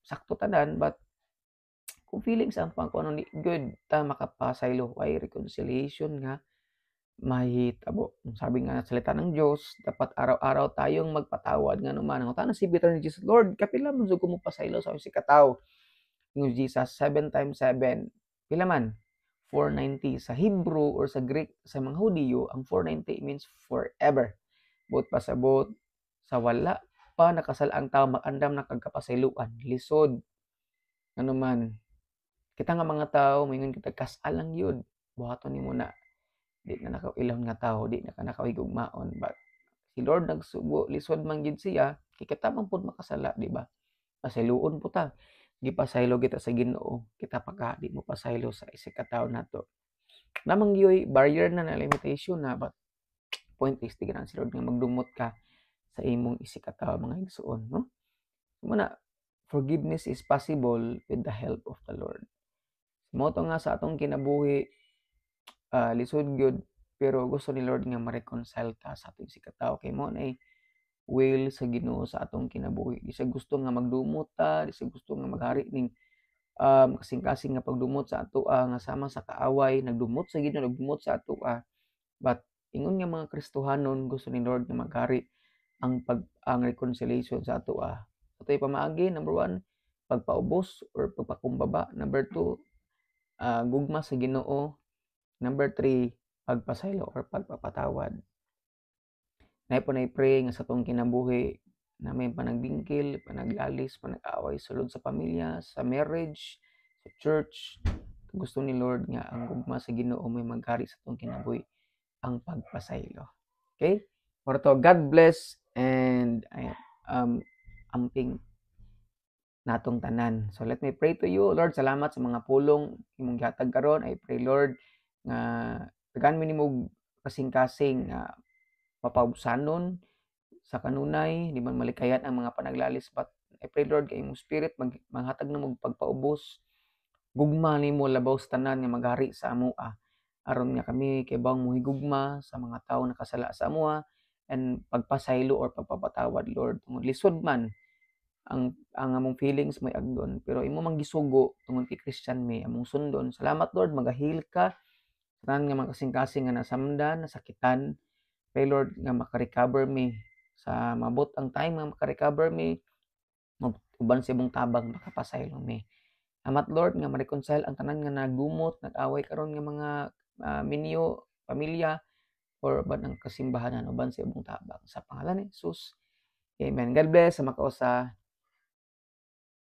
sakto tanan, but kung feelings ang kung ano ni good ta makapasaylo kay reconciliation nga mahitabo. Sabi nga sa salita ng Diyos, dapat araw-araw tayong magpatawad nga naman. Nangutana si Peter ni Jesus, Lord, kapila man jud ko mo pasaylo sa si katawo. Yung Jesus, 7 times 7. Pila man? 490. Sa Hebrew or sa Greek, sa mga Hudiyo, ang 490 means forever. Bot pasabot, sa wala pa nakasal ang tao, makandam na kagkapasayloan. Lisod. Ano man, kita nga mga tao, mingon kita, kasal lang yun. Buhaton ni mo na, di na nakailang nga tao, di na ka nakawigugmaon. But si Lord nagsugo, lisod man gid siya, kikatamang pud makasala, di ba? Pasayloon po ta. Gipasaylo kita sa Ginoo, kita pagka di mo pasaylo sa isa ka tawo nato. Namang yoy barrier na na limitation na, but point is di si Lord nga magdumot ka sa imong isig ka tawo mga igsoon, no? Muna, forgiveness is possible with the help of the Lord. Mo to nga sa atong kinabuhi, lisod gyud, pero gusto ni Lord nga ma-reconcile ta sa atong isig ka tawo kay mo na will sa Ginoo sa atong kinabuhi. Di siya gusto nga magdumot ta, di siya gusto nga maghari ning kasing-kasing nga pagdumot sa atoa nga sama sa kaaway, nagdumot sa Ginoo, nagdumot sa atoa. But ingon nga mga Kristohanon, gusto ni Lord nga maghari ang reconciliation sa atoa. Ato'y pamaagi, number 1, pagpaubos or pagpakumbaba. Number 2, gugma sa Ginoo. Number 3, pagpasaylo or pagpapatawad. Nay po na pray nga sa tong kinabuhi na may panagbingkil, panaglalis, panag-away sulod sa pamilya, sa marriage, sa church. Gusto ni Lord nga ang gugma sa Ginoo may maghari sa tong kinabuhi, ang pagpasaylo. Okay? For to, God bless and amping natong tanan. So let me pray to you, Lord. Salamat sa mga pulong imong gihatag karon. I pray, Lord, nga tagaan mi nimo kasing-kasing mapausanon sa kanunay, di man malikayan ang mga panaglalis, but I pray, Lord, kay imong spirit maghatag na mong pagpaubos, gugma nimo labaw sa tanan nga maghari sa amoa, aron nga kami kay bawang muhigugma sa mga tawo nakasala sa amoa, and pagpasaylo or pagpapatawad, Lord. Tungod lisod man ang among feelings may agdon, pero imo man gisugo tungod kay Christian mi among sundon. Salamat, Lord, magahil ka sa tanan nga mga kasing-kasing nga nasamdan, nasakitan. Pray, Lord, nga makarecover mi sa mabot ang time nga makarecover mi, uban sa imong tabang makapasaylo mi. Salamat, Lord, nga ma-reconcile ang tanan nga nagdumot, nag-away karon nga mga minyo, pamilya, or uban ang kasimbahanan uban sa imong tabang. Sa pangalan ni Jesus, amen. God bless sa makausa.